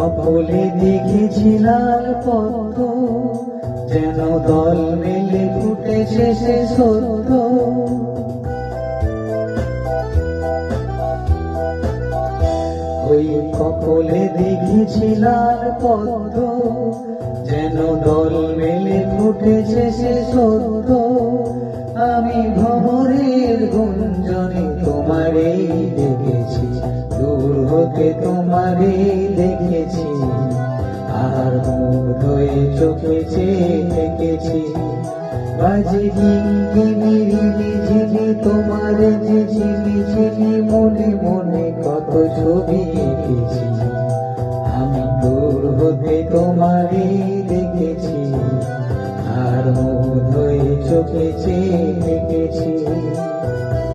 কপলে দেখেছি লাল পদ্ম, যেন দল মেলে ফুটেছে সে সত্য। ওই কপলে দেখেছি লাল পদ্ম, যেন দল মেলে ফুটেছে সে সত্য। আমি ভ্রমরের গুঞ্জনে তোমারেই দেখেছি, দূর হতে তোমারে দেখেছি, আর মুগ্ধ হয়ে চোখে চেয়ে দেখেছি। বাজে কিঙ্কিনি ঝিঝি তোমারে যে ঝিলি ঝিলি, মনে মনে কত ছবি এঁকেছি। আমি দূর হতে তোমারে দেখেছি, আর মুগ্ধ হয়ে চোখে চেয়ে দেখেছি।